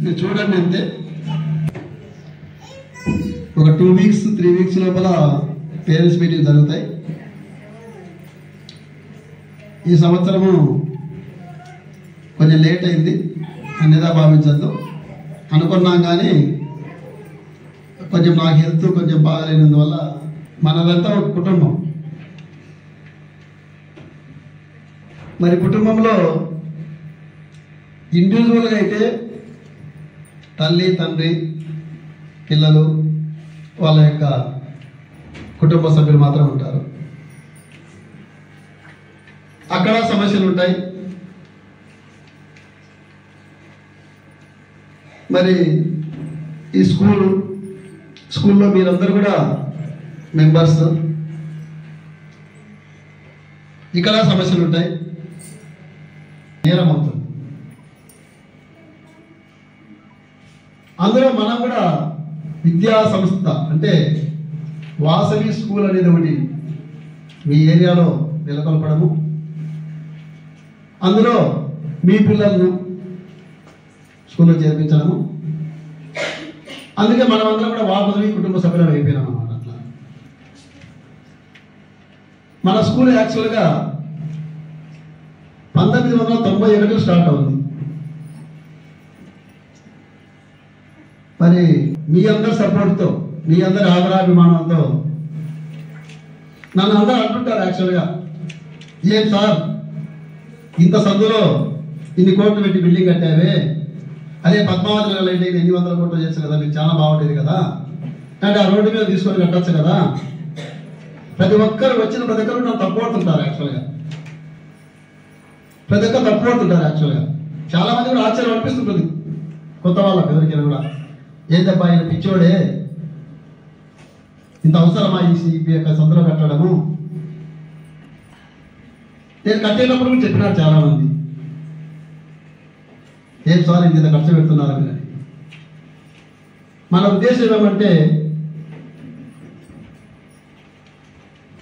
మీరు చూడండి అంతే. ఒక 2 వీక్స్ 3 వీక్స్ లోపల పేరెంట్స్ మీటింగ్ జరుగుతాయి. ఈ సంవత్సరము కొంచెం లేట్ అయింది అన్నిదా భావించద్దు. అనుకున్నాం కానీ కొంచెం నాకు హెల్త్ కొంచెం బాగాలేనందువల్ల మనదంతా ఒక కుటుంబం. మరి కుటుంబంలో ఇండివిజువల్గా అయితే తల్లి తండ్రి పిల్లలు వాళ్ళ యొక్క కుటుంబ సభ్యులు మాత్రం ఉంటారు. అక్కడ సమస్యలు ఉంటాయి. మరి ఈ స్కూల్లో మీరందరూ కూడా మెంబర్స్, ఇక్కడ సమస్యలు ఉంటాయి. నేరం అవుతుంది. అందులో మనం కూడా విద్యా సంస్థ అంటే వాసవి స్కూల్ అనేది ఒకటి మీ ఏరియాలో నెలకొల్పడము, అందులో మీ పిల్లలను స్కూల్లో చేర్పించడము. అందుకే మనమందరం కూడా వాసవి కుటుంబ సభ్యులం అయిపోయినాం అన్నమాట. అట్లా మన స్కూల్ యాక్చువల్గా 1991 స్టార్ట్ అవుతుంది. మరి మీ అందరి సపోర్ట్తో, మీ అందరి ఆదరాభిమానంతో నన్ను అందరూ అంటుంటారు యాక్చువల్గా, ఏం సార్ ఇంత సందులో ఇన్ని కోట్లు పెట్టి బిల్డింగ్ కట్టావే, అదే పద్మావతి నగర్ అయితే 800 కోట్లు చేచ్చు కదా, మీకు చాలా బాగుండేది కదా, అంటే ఆ రోడ్డు మీద తీసుకొని కట్టచ్చు కదా. ప్రతి ఒక్కరు వచ్చిన ప్రతి ఒక్కరు నన్ను తప్పుపడుతుంటారు యాక్చువల్గా, ప్రతి ఒక్కరు తప్పుపడుతుంటారు యాక్చువల్గా. చాలా మంది కూడా ఆశ్చర్యం అనిపిస్తుంటుంది కొత్త వాళ్ళకి ఎవరికైనా కూడా, ఏంటబ్బా ఆయన పిచ్చోడే, ఇంత అవసరమా ఈ యొక్క సందులో కట్టడము. నేను కట్టేటప్పుడు కూడా చెప్పినారు చాలా మంది, ఏం సార్ ఇంత ఖర్చు పెడుతున్నారని. మన ఉద్దేశం ఏమంటే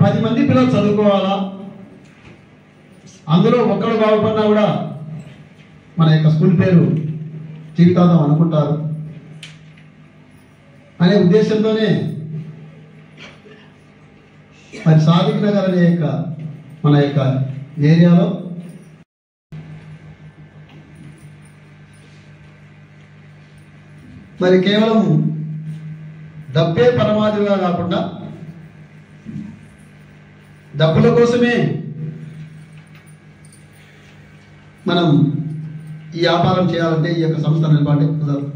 10 మంది పిల్లలు చదువుకోవాలా, అందులో ఒక్కడు బాగుపడినా కూడా మన యొక్క స్కూల్ పేరు జీవితాంతం అనుకుంటారు అనే ఉద్దేశంతోనే మరి సాదిక్ నగర్ అనే యొక్క మన యొక్క ఏరియాలో మరి కేవలం డబ్బే పరమాధిగా కాకుండా డబ్బుల కోసమే మనం ఈ వ్యాపారం చేయాలంటే ఈ యొక్క సంస్థ నిలబడే కుదరదు.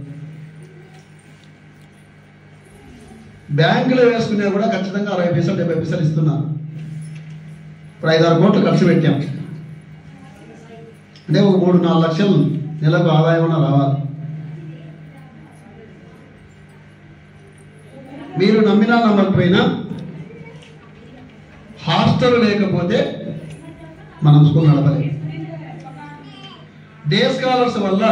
బ్యాంకులో వేసుకునే కూడా ఖచ్చితంగా 60 పైసలు 70 పైసలు ఇస్తున్నారు. ఇప్పుడు 5-6 కోట్లు ఖర్చు పెట్టాం అంటే ఒక 3-4 లక్షలు నెలకు ఆదాయం రావాలి. మీరు నమ్మినా నమ్మకపోయినా హాస్టల్ లేకపోతే మనం స్కూల్ నడపలేము. డే స్కాలర్స్ వల్ల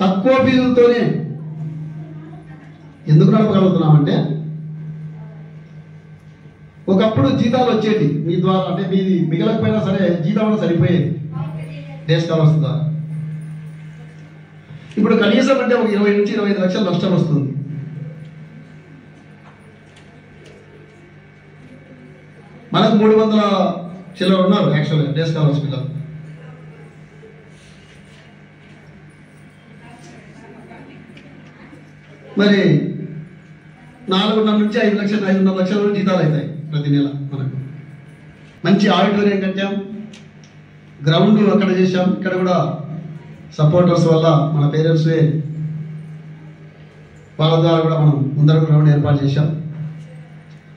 తక్కువ ఫీజులతోనే ఎందుకు నడపగలుగుతున్నామంటే, ఒకప్పుడు జీతాలు వచ్చేటి మీ ద్వారా, అంటే మీది మిగలకపోయినా సరే జీతం సరిపోయేది డే స్కాలర్స్ ద్వారా. ఇప్పుడు కనీసం అంటే ఒక 20 నుంచి 25 లక్షలు నష్టం వస్తుంది. మనకు 300 చిల్లర ఉన్నారు యాక్చువల్గా డే స్కాలర్స్ పిల్లలు. మరి 4.5 నుంచి 5 లక్షలు 5.5 లక్షల జీతాలు అవుతాయి ప్రతి నెల. మనకు మంచి ఆడిటోరియం కట్టాం, గ్రౌండ్ అక్కడ చేశాం. ఇక్కడ కూడా సపోర్టర్స్ వల్ల మన పేరెంట్స్వే వాళ్ళ ద్వారా కూడా మనం ముందర గ్రౌండ్ ఏర్పాటు చేశాం.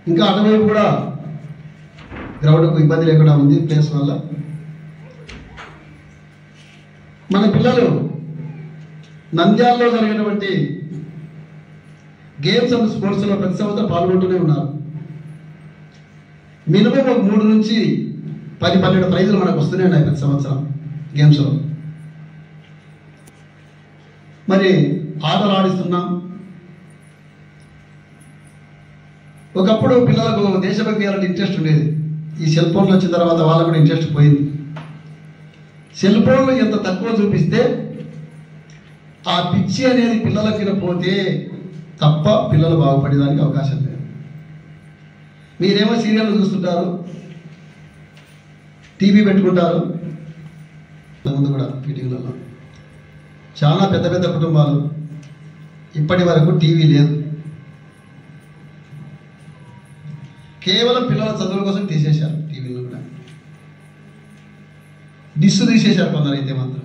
ఇంకా అటువైపు కూడా గ్రౌండ్కు ఇబ్బంది లేకుండా ఉంది ప్లేస్ వల్ల. మన పిల్లలు నంద్యాలలో జరిగినటువంటి గేమ్స్ అండ్ స్పోర్ట్స్లో ప్రతి సంవత్సరం పాల్గొంటూనే ఉన్నారు. మినిమం ఒక 3 నుంచి 10-12 ప్రైజులు మనకు వస్తూనే ఉన్నాయి ప్రతి సంవత్సరం గేమ్స్లో. మరి ఆటలు ఆడిస్తున్నాం. ఒకప్పుడు పిల్లలకు దేశభక్తి అలాంటి ఇంట్రెస్ట్ ఉండేది. ఈ సెల్ ఫోన్లు వచ్చిన తర్వాత వాళ్ళకు కూడా ఇంట్రెస్ట్ పోయింది. సెల్ ఫోన్లు ఎంత తక్కువ చూపిస్తే ఆ పిచ్చి అనేది పిల్లలకి పోతే తప్ప పిల్లలు బాగుపడేదానికి అవకాశం లేదు. మీరేమో సీరియల్ చూస్తుంటారు, టీవీ పెట్టుకుంటారు. ముందు కూడా మీటింగ్లలో చాలా పెద్ద పెద్ద కుటుంబాలు ఇప్పటి వరకు టీవీ లేదు. కేవలం పిల్లల చదువుల కోసం తీసేశారు. టీవీలో కూడా డిస్సు తీసేశారు కొందరు అయితే మాత్రం.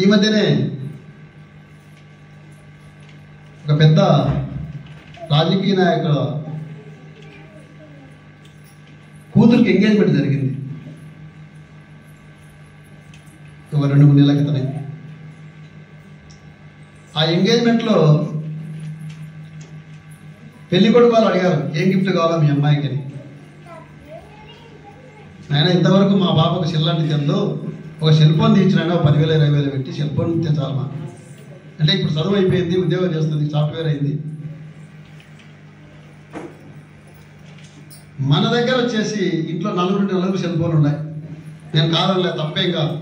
ఈ మధ్యనే ఒక పెద్ద రాజకీయ నాయకుల కూతురికి ఎంగేజ్మెంట్ జరిగింది. ఒక 2-3 నెలల క్రితమే. ఆ ఎంగేజ్మెంట్లో పెళ్లి కొడుకు వాళ్ళు అడిగారు, ఏం గిఫ్ట్ కావాలా మీ అమ్మాయికి అని. ఆయన ఇంతవరకు మా పాపకు సెల్లాంటి తెందో, ఒక సెల్ ఫోన్ తీర్చిన 10,000-20,000 పెట్టి సెల్ ఫోన్ తెచ్చాలి మా అంటే ఇప్పుడు చదువు అయిపోయింది, ఉద్యోగం చేస్తుంది, సాఫ్ట్వేర్ అయింది. మన దగ్గర వచ్చేసి ఇంట్లో 4 సెల్ ఫోన్లు ఉన్నాయి. నేను కాదనలే, తప్పేం కాదు.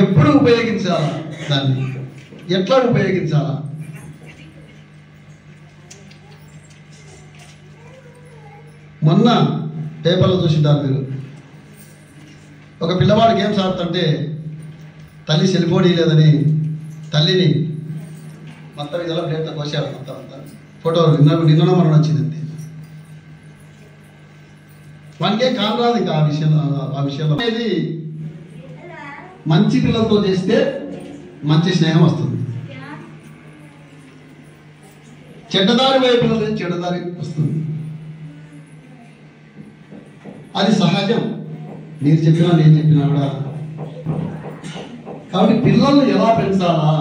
ఎప్పుడు ఉపయోగించాలా, దాన్ని ఎట్లా ఉపయోగించాలా? మొన్న పేపర్లో చూసింటారు మీరు, ఒక పిల్లవాడు గేమ్స్ ఆడుతుంటే తల్లి సెల్ ఫోన్ ఇవ్వలేదని తల్లిని మొత్తం ఇదిలో ప్లేట్తో కోసారు. మొత్తం అంతా ఫోటో నిన్న మనం వచ్చింది అంతే. మనకే కానరాదు ఇంకా ఆ విషయంలో అనేది. మంచి పిల్లలతో చేస్తే మంచి స్నేహం వస్తుంది, చెడ్డదారి వైపు పిల్లలు చెడ్డదారి వస్తుంది. అది సహజం, మీరు చెప్పినా నేను చెప్పినా కూడా. కాబట్టి పిల్లల్ని ఎలా పెంచాలా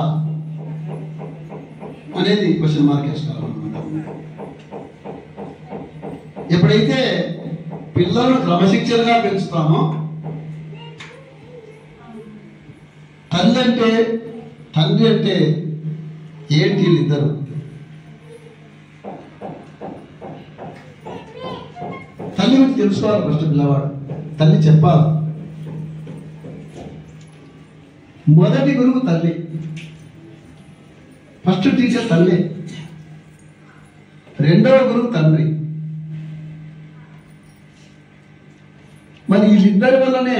అనేది క్వశ్చన్ మార్క్ వేసుకోవాలన్నమాట. ఎప్పుడైతే పిల్లలను క్రమశిక్షణగా పెంచుతామో, తల్లి అంటే తండ్రి అంటే ఏంటి వీళ్ళిద్దరు? తల్లి గురించి తెలుసుకోవాలి ఫస్ట్ పిల్లవాడు. తల్లి చెప్పాలి. మొదటి గురువు తల్లి, ఫస్ట్ టీచర్ తల్లి. రెండవ గురువు తండ్రి. మరి వీళ్ళిద్దరి వల్లనే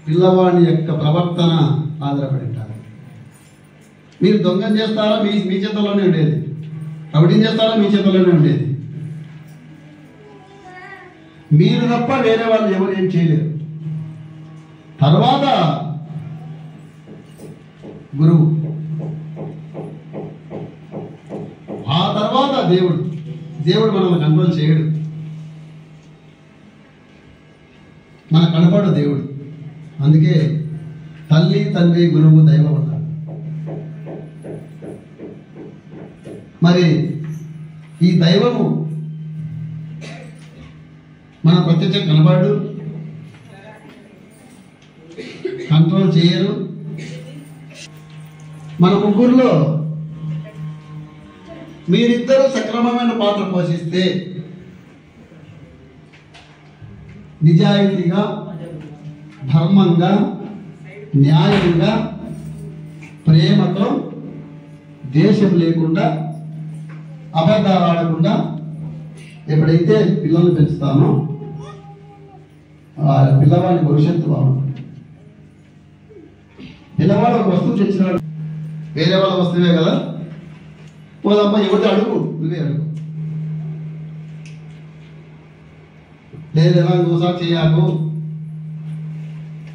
పిల్లవాడి యొక్క ప్రవర్తన ఆధారపడి ఉంటారు. మీరు దొంగం చేస్తారా, మీ చేతుల్లోనే ఉండేది. రౌడీని చేస్తారా, మీ చేతుల్లోనే ఉండేది. మీరు తప్ప వేరే వాళ్ళు ఎవరు ఏం చేయలేరు. తర్వాత గురువు, ఆ తర్వాత దేవుడు. దేవుడు మనల్ని కంట్రోల్ చేయడు, మన కనపడు దేవుడు. అందుకే తల్లి, తండ్రి, గురువు, దైవం అన్నారు. మరి ఈ దైవము మన ప్రత్యక్ష కనబడు, కంట్రోల్ చేయరు. మన ముగ్గురులో మీరిద్దరూ సక్రమమైన పాత్ర పోషిస్తే, నిజాయితీగా, ధర్మంగా, న్యాయంగా, ప్రేమతో, దేశం లేకుండా, అబద్ధాలు ఆడకుండా ఎప్పుడైతే పిల్లల్ని పెంచుతామో ఆ పిల్లవాడి భవిష్యత్తు బాగుంటుంది. పిల్లవాడు ఒక వస్తువు తెచ్చినాడు, వేరే వాళ్ళ వస్తువే కదా, పోదమ్మా ఎవరితో అడుగు, నువ్వే అడుగు. లేదా దోసా చేయకు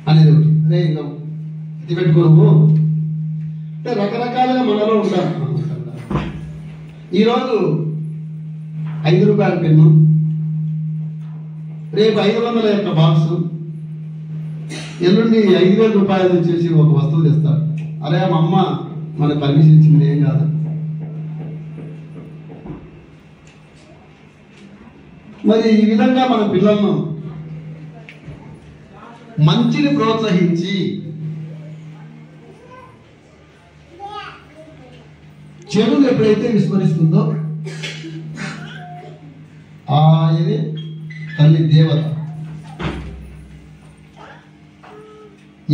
అనేది ఒకటి. అదే ఇంకా ఇది పెట్టుకోను. రకరకాలుగా మనలో ఉంటారు. ఈరోజు 5 రూపాయల పెన్ను, రేపు 500 యొక్క బాక్సు, ఎల్లుండి 5,000 రూపాయలు వచ్చేసి ఒక వస్తువు తెస్తారు. అరే మా అమ్మ మనకు పర్మిషన్ ఇచ్చింది, ఏం కాదు. మరి ఈ విధంగా మన పిల్లలను మంచిని ప్రోత్సహించి చెడును ఎప్పుడైతే విస్మరిస్తుందో ఏది తల్లి దేవత.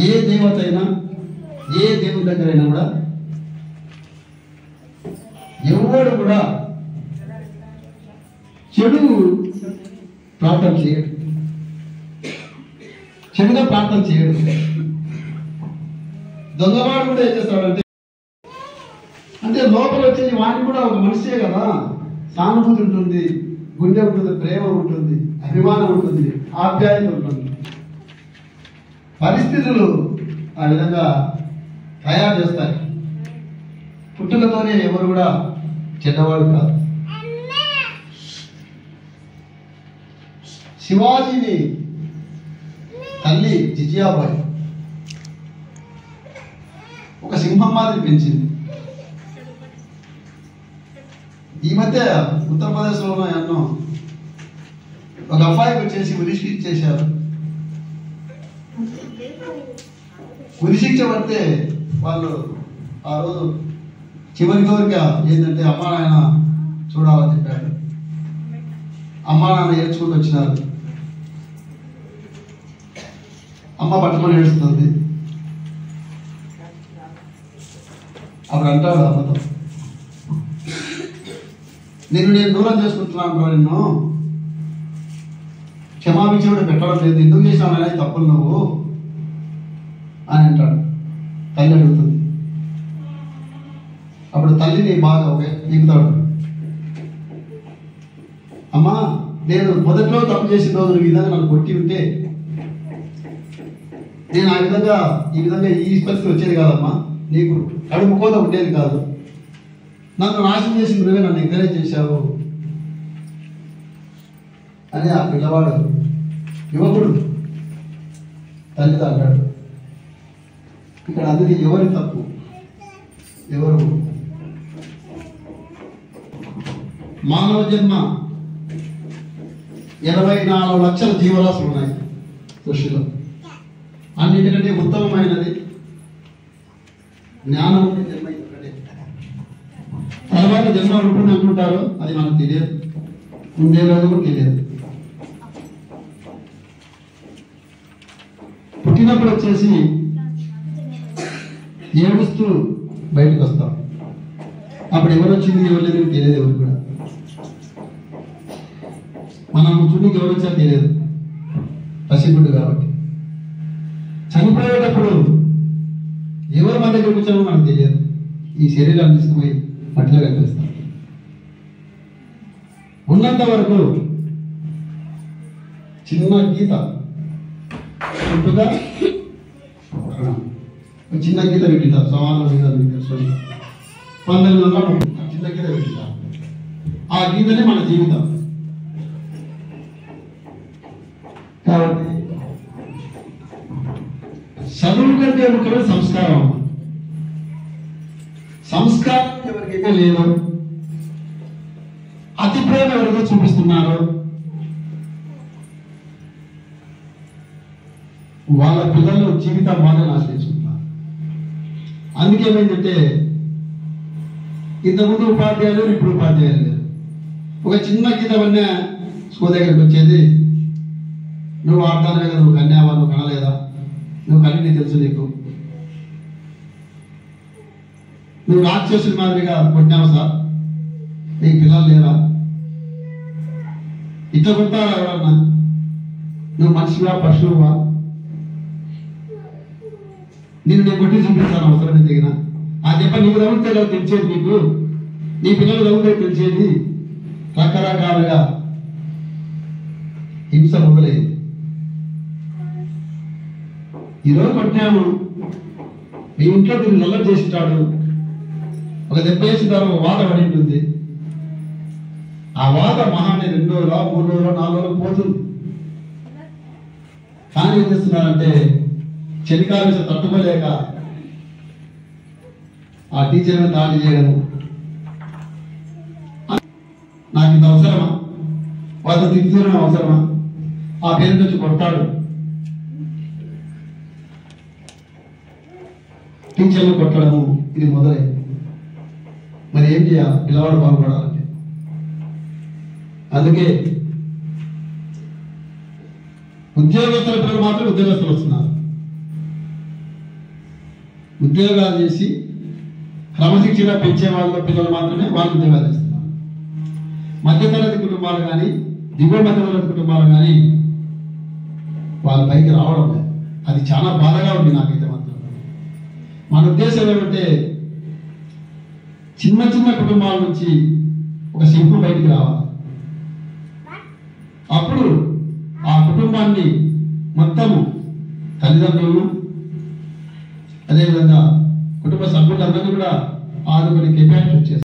ఏ దేవత అయినా ఏ దేవుని దగ్గరైనా కూడా ఎవరు కూడా చెడు ప్రార్థన చేయడు, చెడుగా ప్రార్థన చేయడు. దొంగవాడు కూడా ఏం చేస్తాడంటే, అంటే లోపల వచ్చేది వాడిని కూడా ఒక మనిషే కదా, సానుభూతి ఉంటుంది, గుండె ఉంటుంది, ప్రేమ ఉంటుంది, అభిమానం ఉంటుంది, ఆప్యాయత ఉంటుంది. పరిస్థితులు ఆ విధంగా తయారు చేస్తాయి. పుట్టుకతోనే ఎవరు కూడా చెడ్డవాడు కాదు. శివాజీని తల్లి జిజియాబాయి ఒక సింహం మాదిరి పెంచింది. ఈ మధ్య ఉత్తరప్రదేశ్లో ఎన్నో ఒక అబ్బాయికి వచ్చేసి ఉరిశిక్ష చేశారు. ఉరిశిక్ష పడితే వాళ్ళు ఆ రోజు చివరి కోరిక ఏంటంటే అమ్మా నాయన చూడాలని చెప్పాడు. అమ్మా నాన్న ఏడ్చుకుంటూ వచ్చినారు. అమ్మ పట్టుకొని ఏడుస్తుంది. అప్పుడు అంటాడు అమ్మతో, నేను దూరం చేసుకుంటున్నాను, నిన్ను క్షమాభిక్ష కూడా పెట్టడం లేదు, ఎందుకు చేసినావు ఈ తప్పులు నువ్వు అని అంటాడు. తల్లి అడుగుతుంది. అప్పుడు తల్లిని బాగా దిగుతాడు. అమ్మా, నేను మొదట్లో తప్పు చేసిన రోజు ఈ విధంగా నన్ను కొట్టి ఉంటే నేను ఈ విధంగా ఈ పరిస్థితి వచ్చేది కాదమ్మా, నీకు కడుపు కోత ఉండేది కాదు, నన్ను నాశనం చేసిన నువ్వే నన్ను ఎంకరేజ్ చేశావు అని ఆ పిల్లవాడు యువకుడు తల్లితో అంటాడు. ఇక్కడ అందుకే ఎవరి తప్పు, ఎవరు మానవ జన్మ 24 లక్షల జీవరాశులు ఉన్నాయి సృష్టిలో. అన్నిటికంటే ఉత్తమమైనది జ్ఞానం జన్మ. తర్వాత జన్మ ఉంటుంది అనుకుంటారో అది మనకు తెలియదు, ఉండే రోజు కూడా తెలియదు. పుట్టినప్పుడు వచ్చేసి ఏడుస్తూ బయటకు వస్తాం. అప్పుడు ఎవరు వచ్చింది ఎవరు లేదు తెలియదు, ఎవరు కూడా మనం చుట్టూకి ఎవరు వచ్చారో తెలియదు, పసిగుడ్డు కాబట్టి. చనిపోయేటప్పుడు ఎవరు మన దగ్గర వచ్చారో మనకు తెలియదు. ఈ శరీరాన్ని తీసుకుపోయి మట్టిలో కనిపిస్తాం. ఉన్నంత వరకు చిన్న గీత చుట్టూగా చిన్న గీత పెట్టింటారు. సమాన చిన్న గీత పెట్టింటారు. ఆ గీతనే మన జీవితం. కాబట్టి చదువు కంటే ఒకరు సంస్కారం. సంస్కారం ఎవరికైతే లేదు, అతి ప్రేమ ఎవరికో చూపిస్తున్నారు, వాళ్ళ పిల్లలు జీవితం బాగా ఆశ్రయించుకుంటున్నారు. అందుకేమైందంటే ఇంతకుముందు ఉపాధ్యాయులు, ఇప్పుడు ఉపాధ్యాయులు లేరు. ఒక చిన్న గీత వల్ల స్కూల్ దగ్గరికి వచ్చేది, నువ్వు ఆడతానే కదా, నువ్వు కన్యావా, నువ్వు కనలేదా, నువ్వు కన్నీ తెలుసు, నీకు నువ్వు రాక్షసుడి మాదిరిగా కొట్టినావు సార్, నీకు పిల్లలు లేరా, ఇట్లా కొడతారా ఎవరన్నా, నువ్వు మనిషివా పశువువా, నేను కొట్టి చూపిస్తాను అవసరమే తగిన. ఆ దెబ్బ నీకు తగ్గితే కదా తెలిసేది, నీకు నీ పిల్లలు తగ్గితే తెలిసేది. రకరకాలుగా హింస మొదలైంది. ఈరోజు కొట్టాము, మీ ఇంట్లో దీన్ని నల్లటి చేసింటాడు, ఒక దెబ్బ వేసింటారు, ఒక వాత పడి ఉంటుంది. ఆ వాత మహాన్ని 2 రోజులు 3 రోజులు 4 రోజులు పోతుంది. కానీ ఏం చేస్తున్నారంటే చలికాలం తట్టుకోలేక ఆ టీచర్ దాడి చేయడము. నాకు ఇంత అవసరమా, వాళ్ళు తిట్టడం అవసరమా, ఆ పేరెంట్ వచ్చి కొడతాడు, టీచర్లు కొట్టడము, ఇది మొదలైంది. మరి ఏం చేయాలి పిల్లవాడు బాగుపడాలంటే? అందుకే ఉద్యోగస్తుల పిల్లలు మాత్రం ఉద్యోగస్తులు వస్తున్నారు. ఉద్యోగాలు చేసి క్రమశిక్షణ పెంచే వాళ్ళ పిల్లలు మాత్రమే వాళ్ళు ఉద్యోగాలు చేస్తున్నారు. మధ్యతరగతి కుటుంబాలు కానీ దిగువ మధ్యతరగతి కుటుంబాలు కానీ వాళ్ళ పైకి రావడం లేదు. అది చాలా బాధగా ఉంది నాకైతే మాత్రం. మన ఉద్దేశం ఏమంటే చిన్న చిన్న కుటుంబాల నుంచి ఒక సింపు బయటికి రావాలి. అప్పుడు ఆ కుటుంబాన్ని మొత్తము తల్లిదండ్రులను అదేవిధంగా కుటుంబ సభ్యులందరినీ కూడా ఆదుకునే కెపాసిటీ వచ్చేస్తుంది.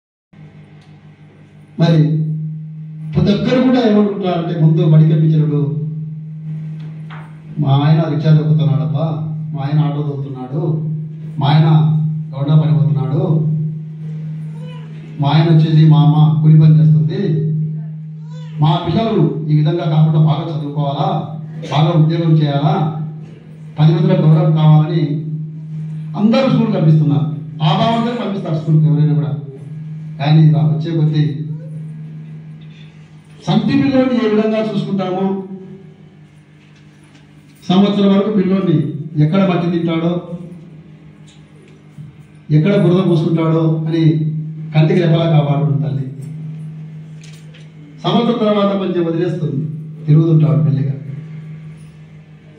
మరి ప్రతి ఒక్కరు కూడా ఏమనుకుంటున్నారంటే ముందు బడికెప్పించినప్పుడు మా ఆయన రిక్షా దొక్కుతున్నాడబ్బా, మా ఆయన ఆటో దొక్కుతున్నాడు, మా ఆయన గౌడ పని పోతున్నాడు, మా ఆయన వచ్చేసి మా అమ్మ కూలి పని చేస్తుంది, మా పిల్లలు ఈ విధంగా కాకుండా బాగా చదువుకోవాలా, బాగా ఉద్యోగం చేయాలా, 10 మందిలో గౌరవం కావాలని అందరూ స్కూల్ పంపిస్తున్నారు. ఆ భావంతో పంపిస్తారు స్కూల్కి ఎవరైనా కూడా. కానీ వచ్చే కొద్దీ సంటి పిల్లోని ఏ విధంగా చూసుకుంటామో, సంవత్సరం వరకు పిల్లోని ఎక్కడ మట్టి తింటాడో, ఎక్కడ బురద పూసుకుంటాడో అని కంటికి రెప్పలా కాపాడుతుంది తల్లి. సంవత్సరం తర్వాత కొంచెం వదిలేస్తుంది, తిరుగుతుంటాడు మెల్లిగా.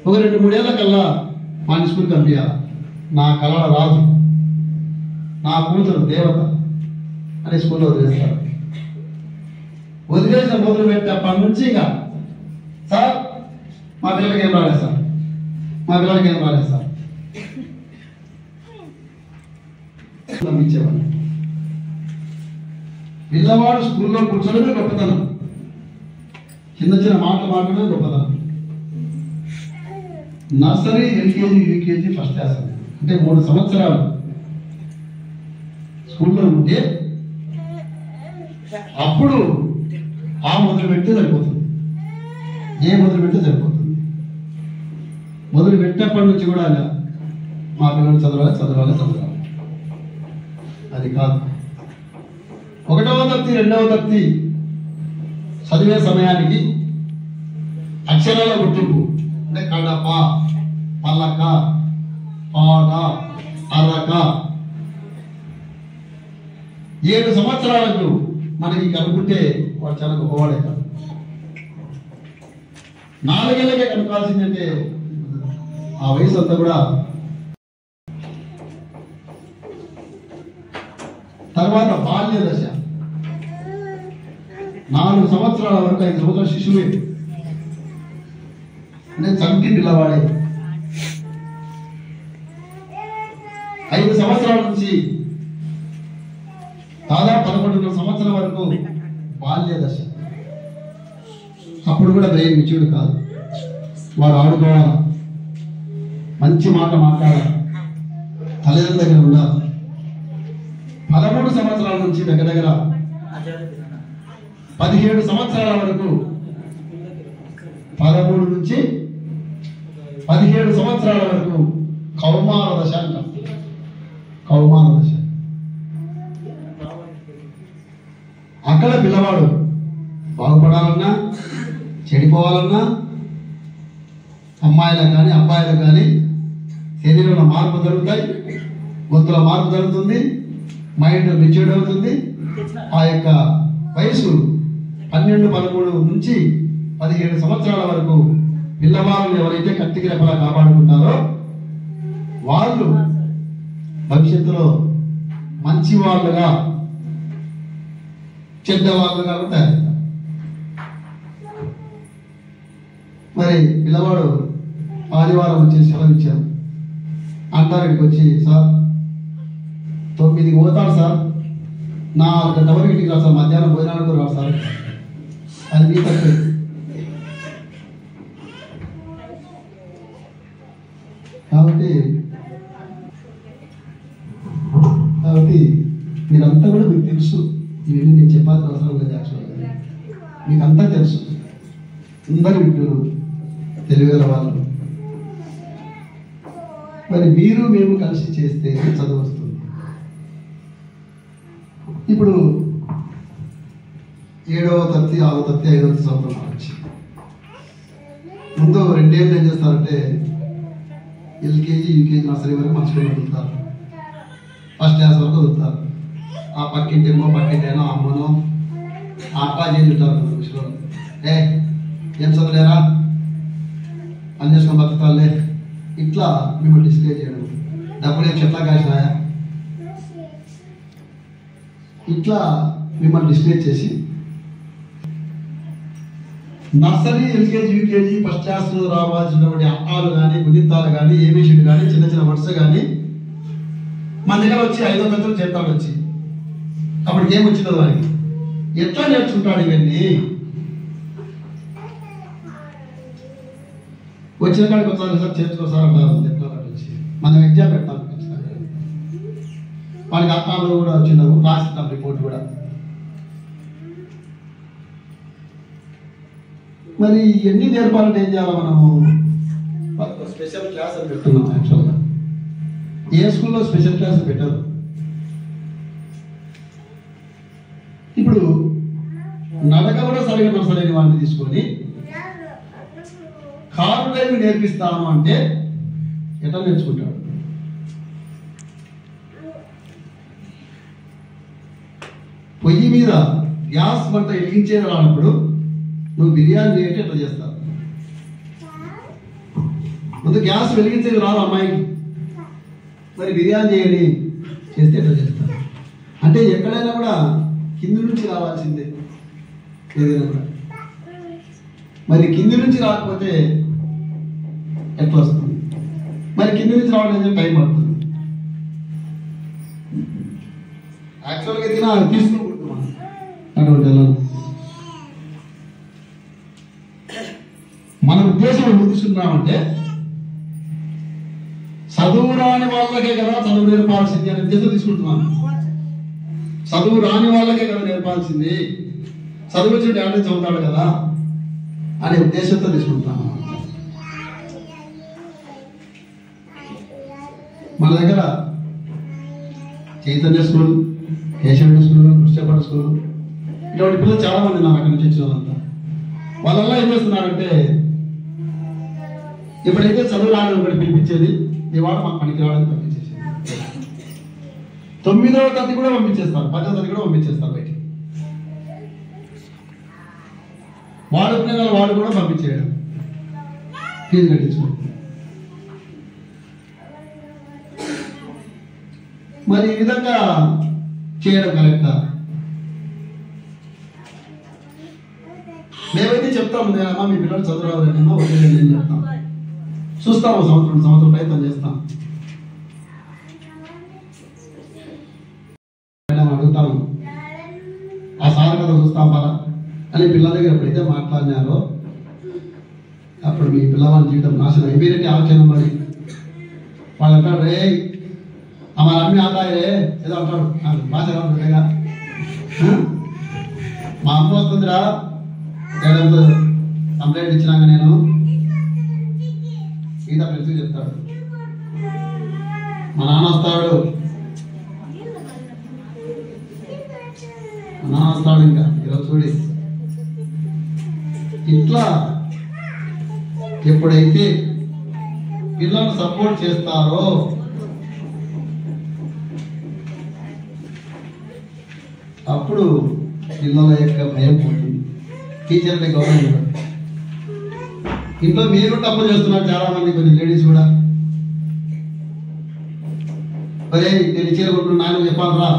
ఒక 2-3 ఏళ్ల కల్లా మా స్కూల్కి పంపించాలి. నా కళల రాజు, నా కూతురు దేవత అని స్కూల్లో వదిలేస్తారు. వదిలేసిన మొదలు పెట్టేప్పటి నుంచి ఇంకా సార్ మా పిల్లలకి ఏం రాలేదు సార్, మా పిల్లలకి ఏం రాలేదు సార్ నమ్మించేవాళ్ళు. పిల్లవాడు స్కూల్లో కూర్చోడమే గొప్పతనం, చిన్న చిన్న మాటలు మాట్లాడమే గొప్పతనం. Nursery, LKG, UKG, first class అంటే 3 సంవత్సరాలు స్కూల్లో ఉంటే అప్పుడు ఆ మొదలు పెడితే సరిపోతుంది, ఏ మొదలు పెడితే సరిపోతుంది. మొదలు పెట్టినప్పటి నుంచి కూడా మా పిల్లలు చదవాలి. అది కాదు. 1వ తరగతి 2వ తరగతి చదివే సమయానికి అక్షరాల గుర్తింపు అంటే కడప, పలక, పాడ, అరక 7 సంవత్సరాలకు మనకి కనుక్కుంటే వాడు చాలా గొప్పవాడే కాదు. 4 ఏళ్ళకే కనుక్కోవాల్సిందంటే ఆ వయసు అంతా కూడా. తర్వాత బాల్య దశ 4 సంవత్సరాల వరకు 5 సంవత్సరాల శిశువే నేను చంటి పిల్లవాడే. 5 సంవత్సరాల నుంచి దాదాపు 11 సంవత్సరాల వరకు బాల్య దశ. అప్పుడు కూడా బ్రెయిన్ మెచ్యూర్డ్ కాదు. వాడు ఆడుకోవాలా, మంచి మాట మాట్లాడాలి, తల్లిదండ్రుల దగ్గర ఉండాలి. 13 సంవత్సరాల నుంచి దగ్గర 17 సంవత్సరాల వరకు, 13 నుంచి 17 సంవత్సరాల వరకు కౌమార దశ అంటాం. కౌమార దశ అక్కడ పిల్లవాడు బాగుపడాలన్నా, చెడిపోవాలన్నా, అమ్మాయిలకు కానీ అబ్బాయిలకు కానీ శరీరంలో మార్పు జరుగుతాయి, గొంతుల మార్పు జరుగుతుంది, మైండ్ మెచ్యూర్డ్ అవుతుంది. ఆ యొక్క వయసు 12, 13 నుంచి 17 సంవత్సరాల వరకు పిల్లవాళ్ళని ఎవరైతే కత్తికి రెప్పలా కాపాడుకుంటారో వాళ్ళు భవిష్యత్తులో మంచి వాళ్ళుగా, చెడ్డవాళ్ళుగా ఉంటారు. మరి పిల్లవాడు ఆదివారం వచ్చి సెలవు ఇచ్చారు అంటారు. ఇక్కడికి వచ్చి సార్ 9కి పోతాడు సార్, 4 గంటల వరకు ఇంటికి రాదు సార్, మధ్యాహ్నం భోజనానికి కూడా రాదు సార్. అది మీ తక్కువ. కాబట్టి మీరంతా కూడా మీకు తెలుసు. ఇవన్నీ నేను చెప్పాల్సిన అవసరం లేదు. యాక్చువల్గా మీకు అంతా తెలుసు. అందరూ ఇప్పుడు తెలివేల వాళ్ళు. మరి మీరు మేము కలిసి చేస్తే చదువు వస్తుంది. ఇప్పుడు 7వ తరగతి, 6వ తరగతి, 5వ సంవత్సరం వచ్చి ముందు 2 ఏళ్ళు ఏం చేస్తారంటే ఎల్కేజీ యూకేజీ నర్సరీ వరకు మర్చిపోయి వదులుతారు, ఫస్ట్ క్లాస్ వరకు వదులుతారు. ఆ పక్కింటేమో పక్కింటేనో అమ్మనో ఆ అప్పాజీ తింటారు విషయంలో, ఏం చదవలేరా పని చేసుకొని బతుకుతారులే, ఇట్లా మిమ్మల్ని డిస్కరేజ్ చేయడం. డబ్బులు ఏం చెట్లా కాసినాయా, ఇట్లా మిమ్మల్ని డిస్కరేజ్ చేసి nursery LKG UKG first class రావాల్సినటువంటి అప్పాలు కానీ గుణితాలు కానీ ఏబిసిడి కానీ చిన్న చిన్న వర్డ్స్ కానీ మన దగ్గర వచ్చి 5వ తరగతి చెప్తాడు వచ్చి, అప్పటికి ఏం వచ్చిందో వారికి ఎట్లా నేర్చుకుంటాడు ఇవన్నీ. వచ్చిన కాడికి వచ్చారు సార్ చేర్చుకోసారి అంటారు చెప్తారు వచ్చి, మనం ఎగ్జామ్ పెడతాం వాళ్ళకి అప్పాలు కూడా వచ్చినాము, రాసిస్తాం రిపోర్ట్ కూడా. మరి ఇవన్నీ నేర్పాలంటే ఏం చేయాలి మనము? స్పెషల్ క్లాస్ అని పెడుతున్నాం. యాక్చువల్గా ఏ స్కూల్లో స్పెషల్ క్లాస్ పెట్టదు. ఇప్పుడు నడక కూడా సరిగా నడసలేని వాడిని తీసుకొని కారు డ్రైవింగ్ నేర్పిస్తాను అంటే ఎట్లా నేర్చుకుంటాడు? పొయ్యి మీద గ్యాస్ మంట వెలిగించే రానప్పుడు నువ్వు బిర్యానీ చేయంటే ఎట్లా చేస్తావు? ముందు గ్యాస్ వెలిగించేది రాదు అమ్మాయికి, మరి బిర్యానీ చేయని చేస్తే ఎట్లా చేస్తారు? అంటే ఎక్కడైనా కూడా కింది నుంచి రావాల్సిందే ఏదైనా కూడా. మరి కింది నుంచి రాకపోతే ఎట్లా వస్తుంది? మరి కింది నుంచి రావడానికి టైం పడుతుంది. యాక్చువల్గా తిన తీసుకుంటున్నాం అటువంటి మన ఉద్దేశం ఎందుకు తీసుకున్నామంటే చదువు రాని వాళ్ళకే కదా చదువు నేర్పాల్సింది అనే ఉద్దేశం తీసుకుంటున్నాను. చదువు రాని వాళ్ళకే కదా నేర్పాల్సింది, చదువు వచ్చిన డాడీ చదువుతాడు కదా అనే ఉద్దేశంతో తీసుకుంటున్నాను. మన దగ్గర చైతన్య స్కూల్, కేశవుడి స్కూల్, కృష్ణపడ స్కూల్ ఇటువంటి పిల్లలు చాలా మంది నాకు అక్కడి నుంచి వచ్చిన వాళ్ళంతా. వాళ్ళల్లా ఏం చేస్తున్నారంటే ఎప్పుడైతే చదువు రాని ఒకటి పిలిపించేది ఈ వాడు మాకు పనికి రావడానికి పంపించేసేది. 9వ తరగతి కూడా పంపించేస్తారు, 10వ తరగతి కూడా పంపించేస్తారు బయటికి. వాడుకునే వాడు కూడా పంపించేయడం, ఫీజు కట్టించుకోండి. మరి ఈ విధంగా చేయడం కరెక్టా? మేమైతే చెప్తాము, అమ్మా మీ పిల్లలు చదువు రావాలనేమో వదిలేయండి అని చెప్తాం. చూస్తాము, సంవత్సరం ప్రయత్నం చేస్తాం. అడుగుతాము ఆ సార్ కదా చూస్తాం పలా అని పిల్లల దగ్గర ఎప్పుడైతే మాట్లాడినారో అప్పుడు మీ పిల్లవాడి జీవితం నాశనం ఇమీడియట్లీ ఆలోచన. మరి వాళ్ళు అంటారు, రే हमारा आदमी आता है ఏదో అంటాడు, భాష రాగా మా అమ్మ వస్తుందిరా ఏడంతో కంప్లైంట్ ఇచ్చినాక నేను మిగతా ఫ్రెండ్స్కి చెప్తాడు. మా నాన్న వస్తాడు, మా నాన్న వస్తాడు ఇంకా ఈరోజు చూడి. ఇట్లా ఎప్పుడైతే పిల్లలు సపోర్ట్ చేస్తారో అప్పుడు పిల్లల యొక్క భయం పోతుంది, టీచర్ల గౌరవం కూడా. ఇంట్లో మీరు తప్పులు చేస్తున్నారు చాలా మంది, కొన్ని లేడీస్ కూడా. అరే నేను ఇచ్చిన కొట్టు నాన్న చెప్పాలరా,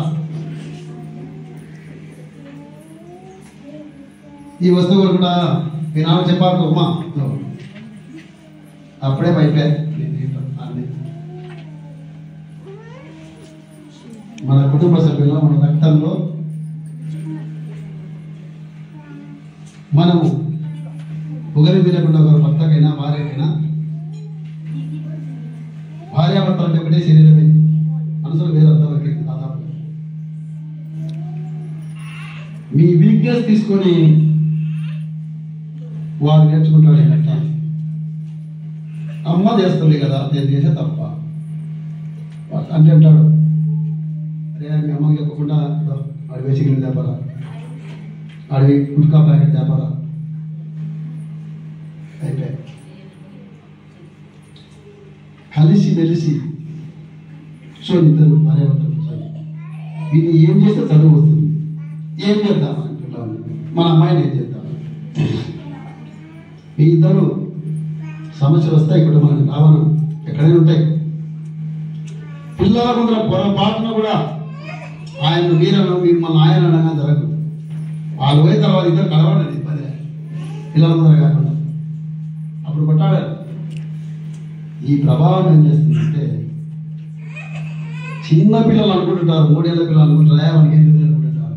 ఈ వస్తువు కొట్టుడా మీ నాన్న చెప్పాలి ఉమ్మా, అప్పుడే అయిపోయాయి. మన కుటుంబ సభ్యులు మన రక్తంలో మనము ఒకరి తినకుండా ఒకరు భర్తకైనా భార్యకైనా, భార్యాభర్తలు అంటే ఒకటే శరీరమే, మనసులో వేరే అంతవరకే దాదాపు. మీ వీక్నెస్ తీసుకొని వాడు నేర్చుకుంటాడు. ఏంటంటే అమ్మ చేస్తుంది కదా నేను చేసే తప్ప అంటే అంటాడు, అరే మీ అమ్మకి చెప్పకుండా అడిగి చికెన్ తేపరా, అడిగి గుట్కా ప్యాకెట్ తేపరా, అయిపోయి కూర్చొని ఇద్దరు భార్యాభర్తలు కూర్చొని వీళ్ళు ఏం చేస్తే చదువు వస్తుంది, ఏం చేద్దాం మన పిల్లల్ని, మన అమ్మాయిని ఏం చేద్దాం. మీ ఇద్దరు సమస్యలు వస్తాయి, కుటుంబానికి రావడం ఎక్కడైనా ఉంటాయి. పిల్లల ముందర పొరపాటున కూడా ఆయన మీరను మిమ్మల్ని ఆయన అనగా జరగదు. వాళ్ళు పోయిన తర్వాత ఇద్దరు కలవడండి పదే పిల్లల ముందర కాకుండా అప్పుడు కొట్టాడారు. ఈ ప్రభావం ఏం చేస్తుందంటే చిన్న పిల్లలు అనుకుంటుంటారు, 3 ఏళ్ల పిల్లలు అనుకుంటారు, మనకి ఎందుకు అనుకుంటుంటారు.